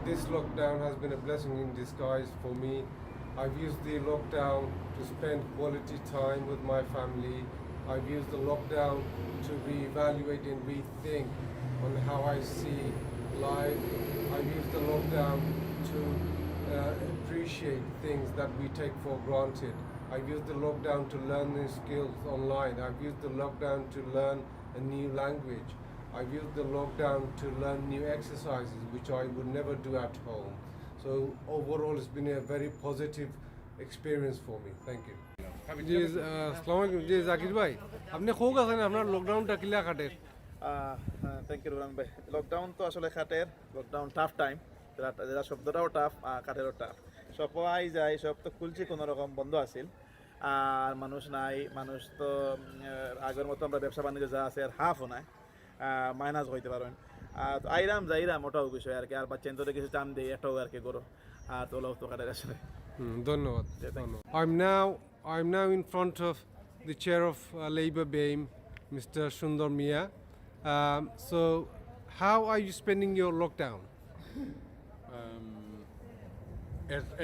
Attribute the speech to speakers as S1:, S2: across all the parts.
S1: this lockdown has been a blessing in disguise for me. I've used the lockdown to spend quality time with my family. I've used the lockdown to reevaluate and rethink on how I see life. I've used the lockdown to appreciate things that we take for granted. I've used the lockdown to learn new skills online. I've used the lockdown to learn a new language. I've used the lockdown to learn new exercises which I would never do at home. So overall it's been a very positive experience for me. Thank you. জি আসসালামু আলাইকুম জি জাকির ভাই আপনি Coke আছেন আপনার লকডাউনটা কিলা কাটে
S2: thank you Ruman ভাই lockdown তো আসলে কাটের লকডাউন টাফ টাইম যেটা শব্দটাও টাফ কাটেরও টাফ সব আই যায় সব তো খুলছি কোনো রকম বন্ধ আছিল আর মানুষ নাই মানুষ তো আগের মতো আমরা ব্যবসা বাণিজ্য যা আছে আর হাফও নাই মাইনাস হইতে পারেন তো আইরাম যাইরাম ওটাও বিষয় আর কি আর বাচ্চা ধরে কিছু চান দিই এটাও আর কি করো আর তোলাও তো কাটের আসলে
S1: ধন্যবাদ I'm now in front of the chair of Labour BAME, Mr. Sundar Mia. So, how are you spending your lockdown?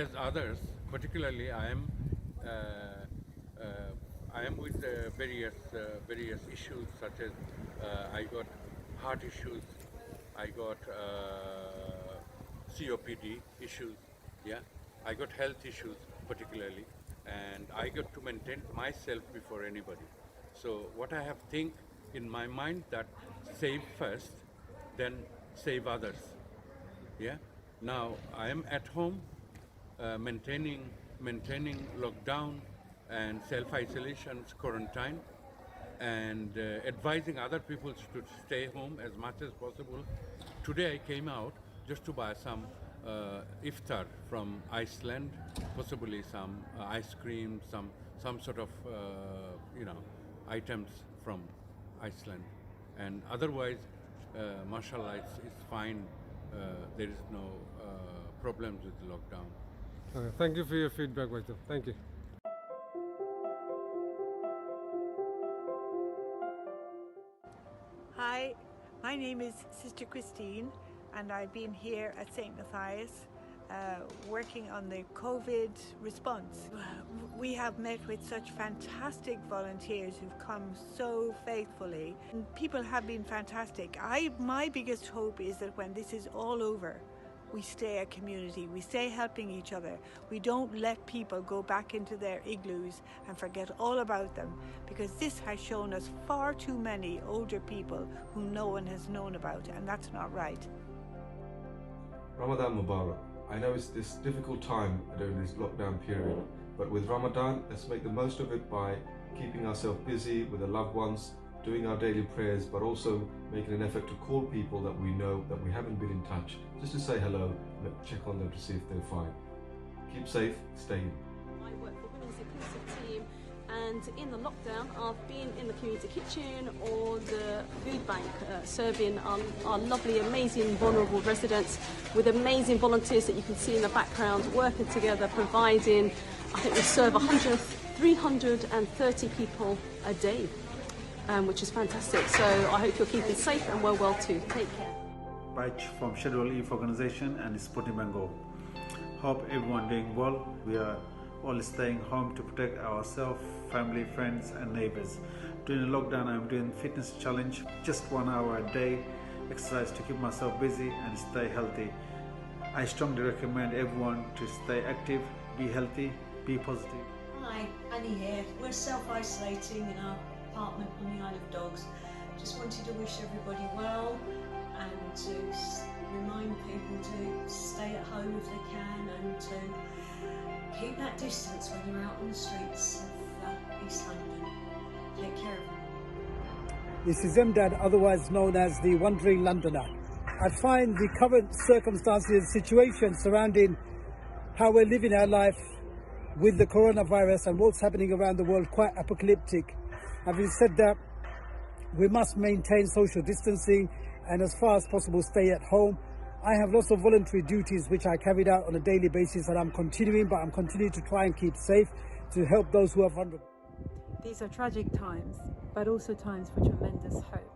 S3: As others, particularly I am with various issues such as I got heart issues, I got COPD issues, I got health issues particularly. And I got to maintain myself before anybody. So what I have think in my mind that save first, then save others. Now I am at home, maintaining lockdown and self-isolation, quarantine, and advising other people to stay home as much as possible. Today I came out just to buy some iftar from Iceland, possibly some ice cream, some sort of items from Iceland, and otherwise, mashallah, it's fine. There is no problems with the lockdown.
S1: Thank you for your feedback, Vaito. Thank you.
S4: Hi, my name is Sister Christine, and I've been here at St. Matthias working on the COVID response. We have met with such fantastic volunteers who've come so faithfully. People have been fantastic. My biggest hope is that when this is all over, we stay a community, we stay helping each other. We don't let people go back into their igloos and forget all about them, because this has shown us far too many older people who no one has known about, and that's not right.
S5: Ramadan Mubarak. I know it's this difficult time during this lockdown period, but with Ramadan, let's make the most of it by keeping ourselves busy with the loved ones, doing our daily prayers, but also making an effort to call people that we know that we haven't been in touch, just to say hello and check on them to see if they're fine. Keep safe, stay in.
S6: I work for Women's Inclusive Team, and in the lockdown I've been in the community kitchen or the food bank serving our lovely, amazing, vulnerable residents with amazing volunteers that you can see in the background working together, providing, I think we serve 330 people a day, which is fantastic. So I hope you're keeping safe and well too. Take care.
S7: Patch from Schedule Eve Organization and Sporting Bengal. Hope everyone doing well. We are all staying home to protect ourselves, family, friends and neighbors. During the lockdown I'm doing fitness challenge, just 1 hour a day, exercise to keep myself busy and stay healthy. I strongly recommend everyone to stay active, be healthy, be positive.
S8: Hi, Annie here. We're self-isolating in our apartment on the Isle of Dogs. Just wanted to wish everybody well and to remind people to stay at home if they can, and to keep that distance when you're out on the streets of East London. Take care of them.
S9: This is Mdad, otherwise known as the Wandering Londoner. I find the current circumstances, situation surrounding how we're living our life with the coronavirus and what's happening around the world quite apocalyptic. Having said that, we must maintain social distancing and as far as possible stay at home. I have lots of voluntary duties which I carried out on a daily basis, and I'm continuing, but I'm continuing to try and keep safe to help those who are vulnerable.
S10: These are tragic times, but also times for tremendous hope.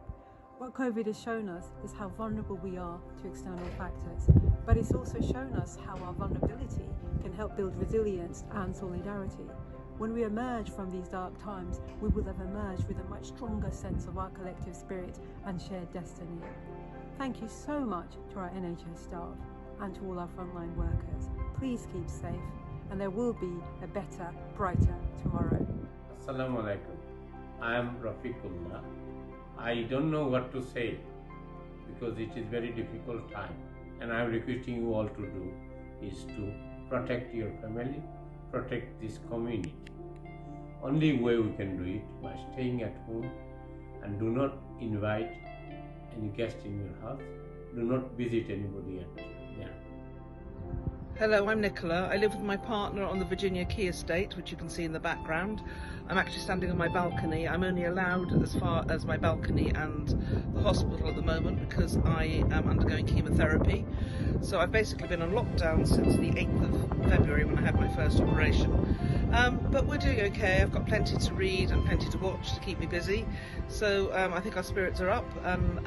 S10: What COVID has shown us is how vulnerable we are to external factors. but it's also shown us how our vulnerability can help build resilience and solidarity. When we emerge from these dark times, we will have emerged with a much stronger sense of our collective spirit and shared destiny. Thank you so much to our NHS staff and to all our frontline workers. Please keep safe, and there will be a better, brighter tomorrow.
S11: Assalamu alaikum. I am Rafiqullah. I don't know what to say because it is very difficult time, and I am requesting you all to do is to protect your family, protect this community. Only way we can do it by staying at home, and do not invite any guest in your house. Do not visit anybody at there.
S12: Hello, I'm Nicola. I live with my partner on the Virginia Key estate, which you can see in the background. I'm actually standing on my balcony. I'm only allowed as far as my balcony and the hospital at the moment because I am undergoing chemotherapy. So I've basically been on lockdown since the 8th of February when I had my first operation. But we're doing okay. I've got plenty to read and plenty to watch to keep me busy. So I think our spirits are up, and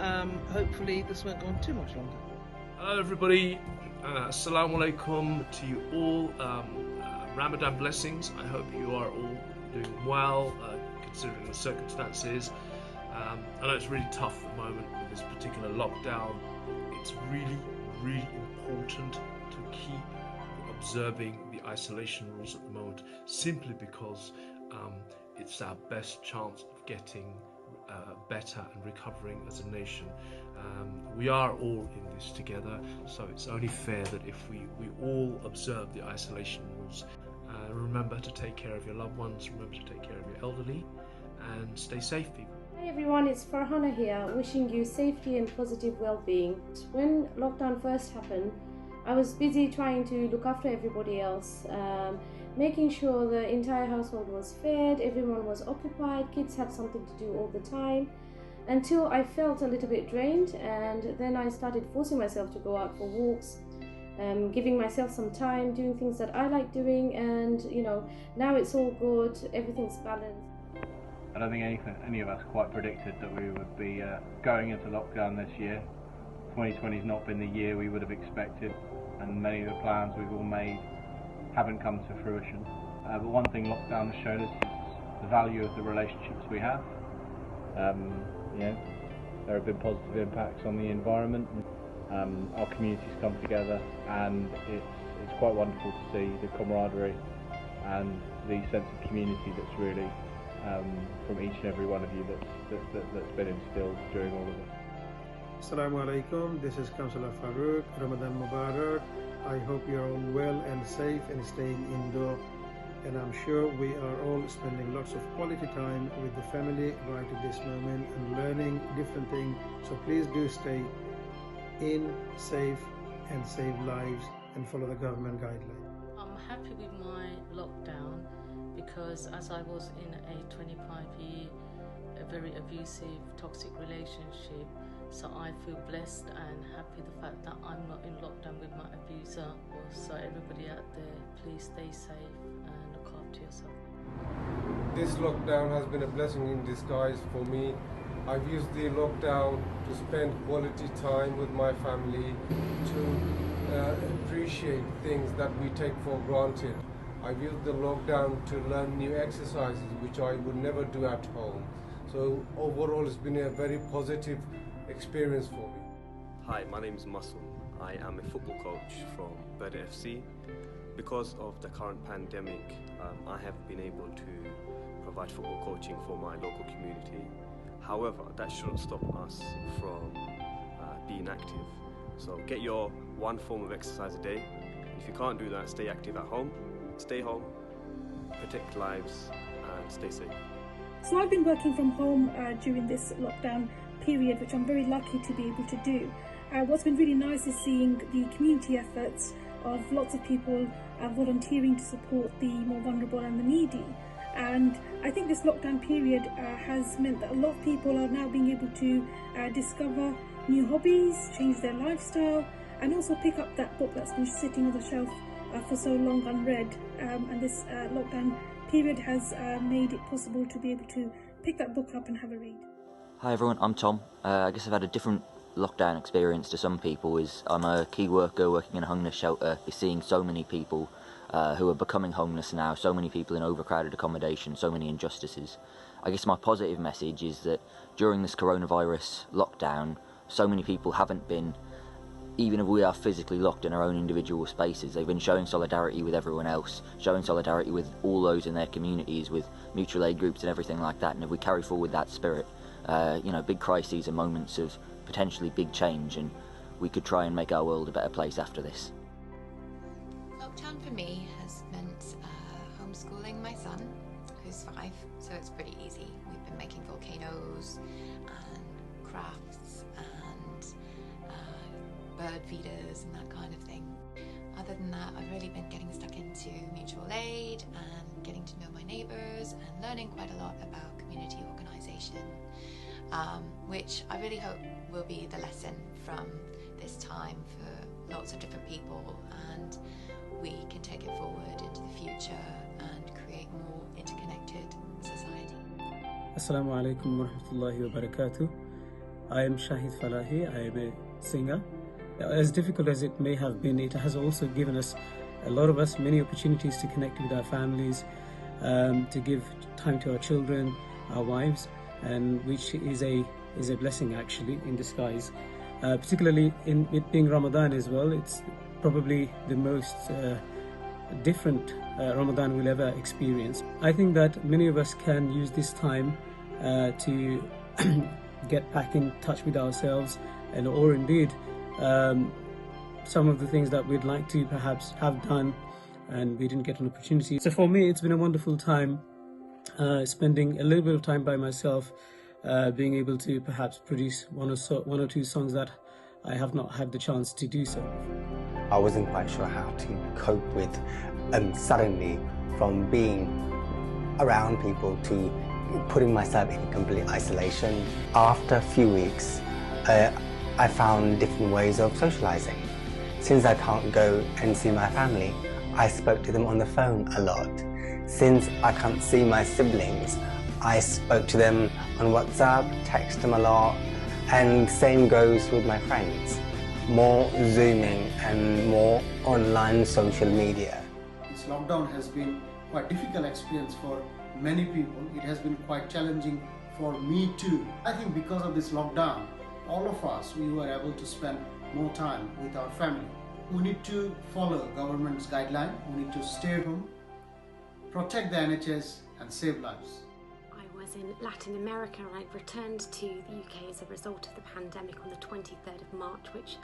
S12: hopefully this won't go on too much longer.
S13: Hello everybody. Assalamu alaikum to you all. Ramadan blessings. I hope you are all doing well considering the circumstances. I know it's really tough at the moment with this particular lockdown. It's really important to keep observing the isolation rules at the moment, simply because it's our best chance of getting better and recovering as a nation. We are all in this together, so it's only fair that if we all observe the isolation rules. Remember to take care of your loved ones, remember to take care of your elderly, and stay safe, people.
S14: Hi everyone, it's Farhana here, wishing you safety and positive well-being. When lockdown first happened, I was busy trying to look after everybody else, making sure the entire household was fed, everyone was occupied, kids had something to do all the time, until I felt a little bit drained, and then I started forcing myself to go out for walks, giving myself some time, doing things that I like doing, and now it's all good, everything's balanced.
S15: I don't think any of us quite predicted that we would be going into lockdown this year. 2020 has not been the year we would have expected, and many of the plans we've all made haven't come to fruition. But one thing lockdown has shown us is the value of the relationships we have. There have been positive impacts on the environment. Our communities come together, and it's quite wonderful to see the camaraderie and the sense of community that's really from each and every one of you that's been instilled during all of this.
S16: Assalamu alaikum, this is Councillor Farouk. Ramadan Mubarak. I hope you're all well and safe and staying indoor, and I'm sure we are all spending lots of quality time with the family right at this moment and learning different things, so please do stay in, safe and save lives and follow the government guidelines.
S17: I'm happy with my lockdown because as I was in a 25-year very abusive, toxic relationship, so I feel blessed and happy the fact that I'm not in lockdown with my abuser. So everybody out there, please stay safe and look after yourself.
S1: This lockdown has been a blessing in disguise for me. I've used the lockdown to spend quality time with my family, to appreciate things that we take for granted. I've used the lockdown to learn new exercises which I would never do at home. So overall it's been a very positive experience for me.
S18: Hi, my name is Masoom. I am a football coach from Beda FC. Because of the current pandemic, I have been able to provide football coaching for my local community. However, that shouldn't stop us from being active. So get your one form of exercise a day. If you can't do that, stay active at home, stay home, protect lives and stay safe.
S19: So I've been working from home during this lockdown period, which I'm very lucky to be able to do. What's been really nice is seeing the community efforts of lots of people volunteering to support the more vulnerable and the needy. And I think this lockdown period has meant that a lot of people are now being able to discover new hobbies, change their lifestyle, and also pick up that book that's been sitting on the shelf for so long unread. And this lockdown period has made it possible to be able to pick that book up and have a read.
S20: Hi everyone, I'm Tom. I guess I've had a different lockdown experience to some people is I'm a key worker working in a homeless shelter, seeing so many people who are becoming homeless now, so many people in overcrowded accommodation, so many injustices. I guess my positive message is that during this coronavirus lockdown, so many people haven't been, even if we are physically locked in our own individual spaces, they've been showing solidarity with everyone else, showing solidarity with all those in their communities, with mutual aid groups and everything like that. And if we carry forward that spirit, big crises are moments of potentially big change, and we could try and make our world a better place after this.
S21: Lockdown for me has meant homeschooling my son, who's 5, so it's pretty easy. We've been making volcanoes and crafts and bird feeders and that kind of thing. Other than that, I've really been getting stuck into mutual aid and getting to know my neighbours and learning quite a lot about community organisation, which I really hope will be the lesson from this time for lots of different people, and we can take it forward into the future and create more interconnected society.
S22: Assalamu alaikum wa rahmatullahi wa barakatuh. I am Shahid Falahi. I am a singer. As difficult as it may have been, it has also given us, a lot of us, many opportunities to connect with our families, to give time to our children, our wives, and which is a blessing actually in disguise. Particularly in it being Ramadan as well, it's probably the most different Ramadan we'll ever experience. I think that many of us can use this time to get back in touch with ourselves, or indeed some of the things that we'd like to perhaps have done and we didn't get an opportunity. So for me, it's been a wonderful time spending a little bit of time by myself, being able to perhaps produce one or two songs that I have not had the chance to do so.
S23: I wasn't quite sure how to cope with suddenly from being around people to putting myself in complete isolation. After a few weeks, I found different ways of socializing. Since I can't go and see my family, I spoke to them on the phone a lot. Since I can't see my siblings, I spoke to them on WhatsApp, text them a lot, and same goes with my friends. More Zooming and more online social media.
S24: This lockdown has been quite a difficult experience for many people. It has been quite challenging for me too. I think because of this lockdown, all of us, we were able to spend more time with our family. We need to follow government's guideline. We need to stay home, protect the NHS and save lives.
S25: I was in Latin America and I returned to the UK as a result of the pandemic on the 23rd of March, which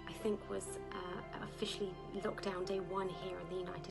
S25: I think was officially lockdown day 1 here in the United